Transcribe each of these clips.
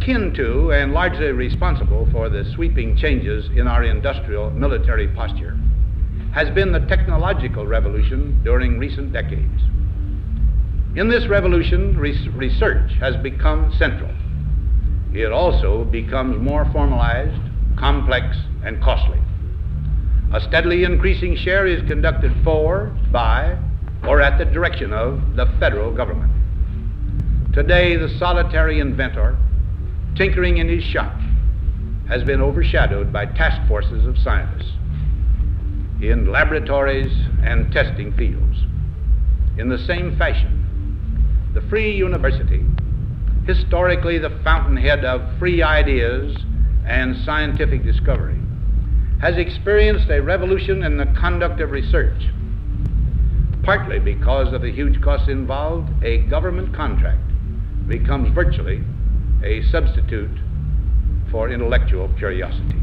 akin to and largely responsible for the sweeping changes in our industrial military posture has been the technological revolution during recent decades. In this revolution, research has become central. It also becomes more formalized, complex, and costly. A steadily increasing share is conducted for, by, or at the direction of the federal government. Today, the solitary inventor, tinkering in his shop, has been overshadowed by task forces of scientists in laboratories and testing fields. In the same fashion, the free university, historically the fountainhead of free ideas and scientific discovery, has experienced a revolution in the conduct of research. Partly because of the huge costs involved, a government contract becomes virtually a substitute for intellectual curiosity.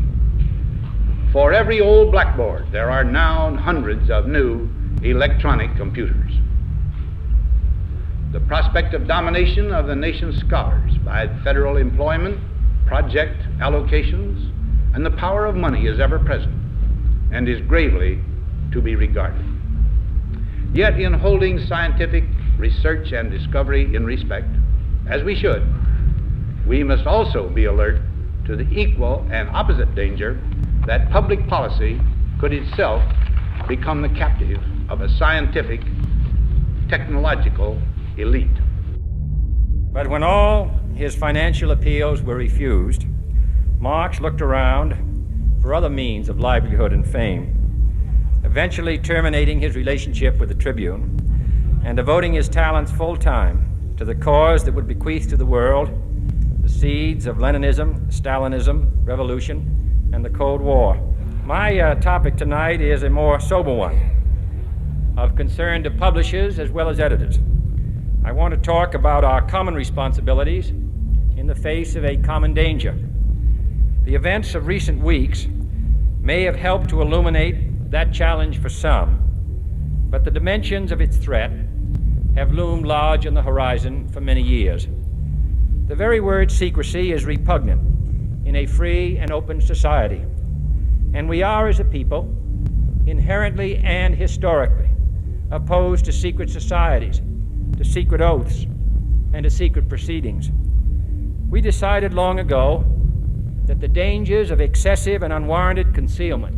For every old blackboard, there are now hundreds of new electronic computers. The prospect of domination of the nation's scholars by federal employment, project allocations, and the power of money is ever present and is gravely to be regarded. Yet in holding scientific research and discovery in respect, as we should, we must also be alert to the equal and opposite danger that public policy could itself become the captive of a scientific, technological elite. But when all his financial appeals were refused, Marx looked around for other means of livelihood and fame, eventually terminating his relationship with the Tribune and devoting his talents full-time to the cause that would bequeath to the world the seeds of Leninism, Stalinism, revolution, and the Cold War. My topic tonight is a more sober one, of concern to publishers as well as editors. I want to talk about our common responsibilities in the face of a common danger. The events of recent weeks may have helped to illuminate that challenge for some, but the dimensions of its threat have loomed large on the horizon for many years. The very word secrecy is repugnant in a free and open society, and we are, as a people, inherently and historically opposed to secret societies, to secret oaths, and to secret proceedings. We decided long ago that the dangers of excessive and unwarranted concealment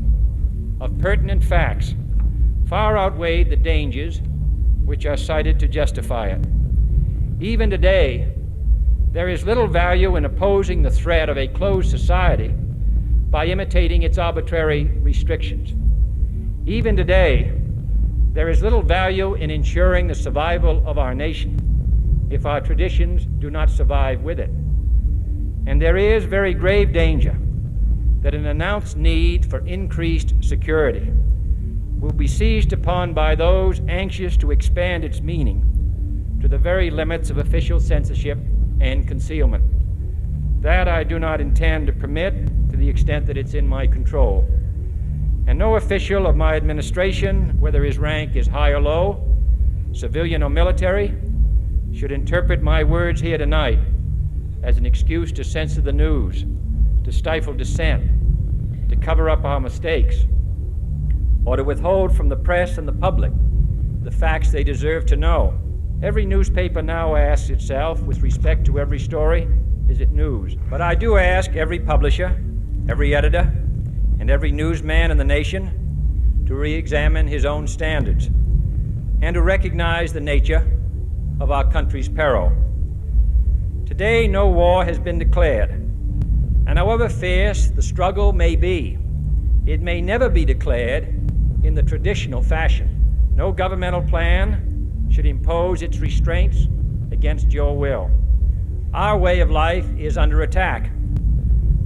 of pertinent facts far outweighed the dangers which are cited to justify it. Even today, there is little value in opposing the threat of a closed society by imitating its arbitrary restrictions. Even today, there is little value in ensuring the survival of our nation if our traditions do not survive with it. And there is very grave danger that an announced need for increased security will be seized upon by those anxious to expand its meaning to the very limits of official censorship and concealment. That I do not intend to permit to the extent that it's in my control. And no official of my administration, whether his rank is high or low, civilian or military, should interpret my words here tonight as an excuse to censor the news, to stifle dissent, to cover up our mistakes, or to withhold from the press and the public the facts they deserve to know. Every newspaper now asks itself, with respect to every story, is it news? But I do ask every publisher, every editor, and every newsman in the nation to re-examine his own standards and to recognize the nature of our country's peril. Today, no war has been declared, and however fierce the struggle may be, it may never be declared in the traditional fashion. No governmental plan should impose its restraints against your will. Our way of life is under attack.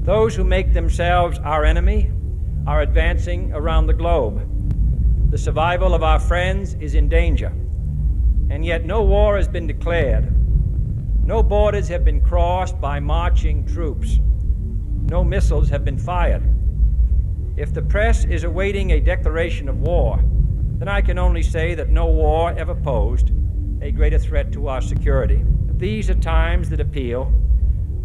Those who make themselves our enemy are advancing around the globe. The survival of our friends is in danger, and yet no war has been declared. No borders have been crossed by marching troops. No missiles have been fired. If the press is awaiting a declaration of war, then I can only say that no war ever posed a greater threat to our security. These are times that appeal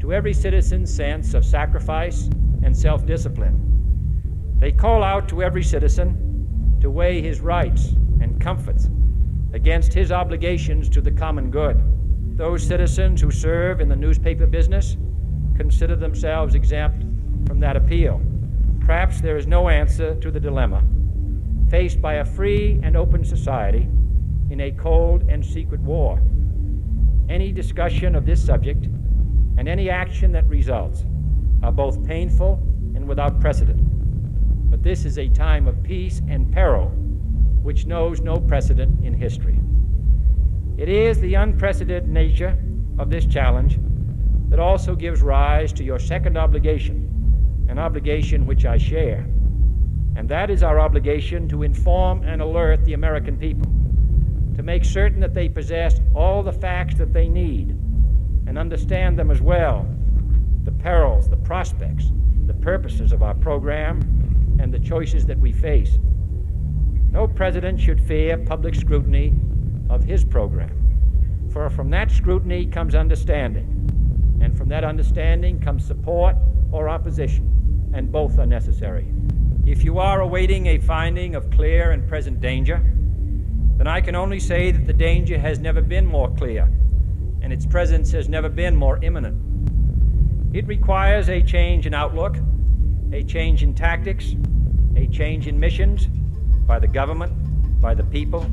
to every citizen's sense of sacrifice and self-discipline. They call out to every citizen to weigh his rights and comforts against his obligations to the common good. Those citizens who serve in the newspaper business consider themselves exempt from that appeal. Perhaps there is no answer to the dilemma faced by a free and open society in a cold and secret war. Any discussion of this subject and any action that results are both painful and without precedent. But this is a time of peace and peril which knows no precedent in history. It is the unprecedented nature of this challenge that also gives rise to your second obligation, an obligation which I share, and that is our obligation to inform and alert the American people, to make certain that they possess all the facts that they need and understand them as well, the perils, the prospects, the purposes of our program, and the choices that we face. No president should fear public scrutiny of his program, for from that scrutiny comes understanding, and from that understanding comes support or opposition, and both are necessary. If you are awaiting a finding of clear and present danger, then I can only say that the danger has never been more clear, and its presence has never been more imminent. It requires a change in outlook, a change in tactics, a change in missions by the government, by the people,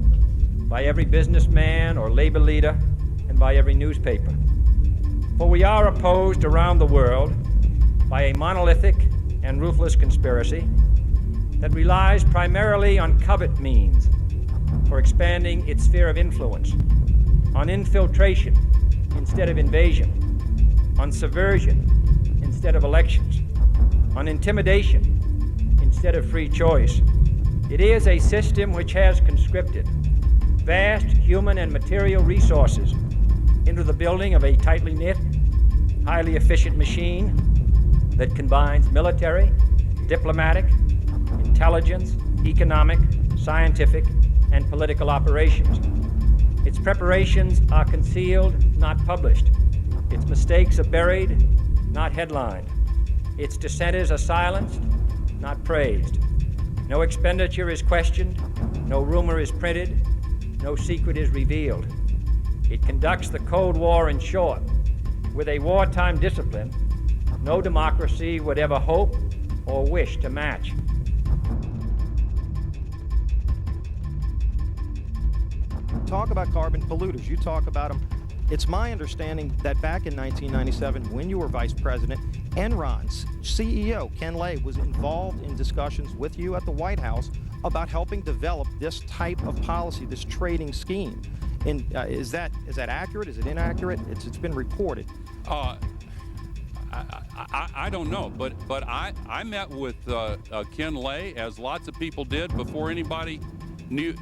by every businessman or labor leader, and by every newspaper. For we are opposed around the world by a monolithic and ruthless conspiracy that relies primarily on covert means for expanding its sphere of influence, on infiltration instead of invasion, on subversion instead of elections, on intimidation instead of free choice. It is a system which has conscripted vast human and material resources into the building of a tightly knit, highly efficient machine that combines military, diplomatic, intelligence, economic, scientific, and political operations. Its preparations are concealed, not published. Its mistakes are buried, not headlined. Its dissenters are silenced, not praised. No expenditure is questioned, no rumor is printed, no secret is revealed. It conducts the Cold War, in short, with a wartime discipline no democracy would ever hope or wish to match. Talk about carbon polluters. You talk about them. It's my understanding that back in 1997, when you were vice president, Enron's CEO, Ken Lay, was involved in discussions with you at the White House about helping develop this type of policy, this trading scheme. And is that accurate? Is it inaccurate? It's been reported. I don't know, but I met with Ken Lay, as lots of people did, before anybody knew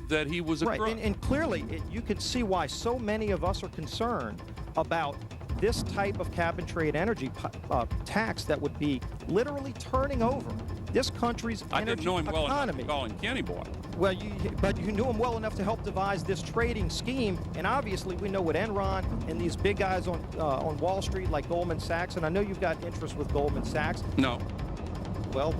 that he was a right. crook. And clearly, you can see why so many of us are concerned about this type of cap-and-trade energy tax that would be literally turning over this country's energy economy. I didn't know him well enough to call him Kenny Boy. Well, but you knew him well enough to help devise this trading scheme, and obviously we know what Enron and these big guys on Wall Street like Goldman Sachs, and I know you've got interest with Goldman Sachs. No. Well,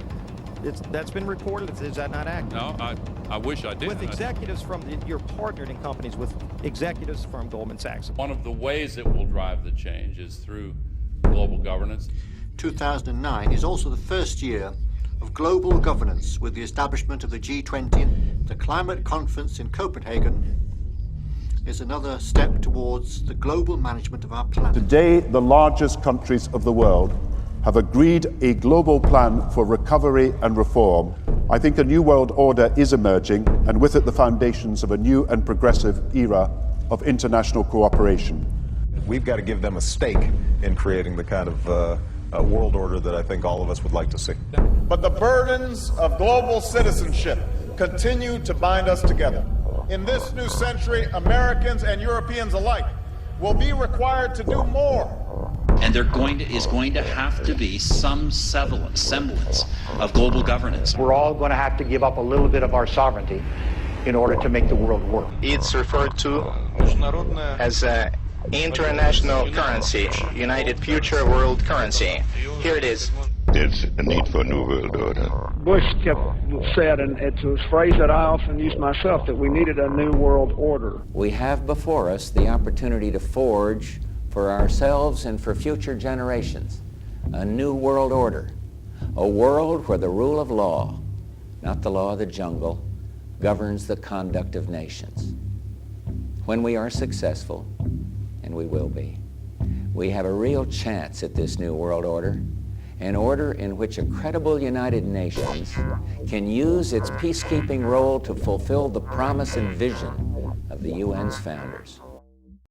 that's been reported. Is that not accurate? No, I wish I did. With executives from you're partnered in companies with executives from Goldman Sachs. One of the ways it will drive the change is through global governance. 2009 is also the first year of global governance with the establishment of the G20. The climate conference in Copenhagen is another step towards the global management of our planet. Today, the largest countries of the world have agreed a global plan for recovery and reform. I think a new world order is emerging, and with it the foundations of a new and progressive era of international cooperation. We've got to give them a stake in creating the kind of world order that I think all of us would like to see. But the burdens of global citizenship continue to bind us together. In this new century, Americans and Europeans alike will be required to do more. And there is going to have to be some semblance of global governance. We're all going to have to give up a little bit of our sovereignty in order to make the world work. It's referred to as International currency, united future world currency. Here it is. There's a need for a new world order. Bush said, and it's a phrase that I often use myself, that we needed a new world order. We have before us the opportunity to forge for ourselves and for future generations a new world order, a world where the rule of law, not the law of the jungle, governs the conduct of nations. When we are successful, and we will be, we have a real chance at this new world order, an order in which a credible United Nations can use its peacekeeping role to fulfill the promise and vision of the UN's founders.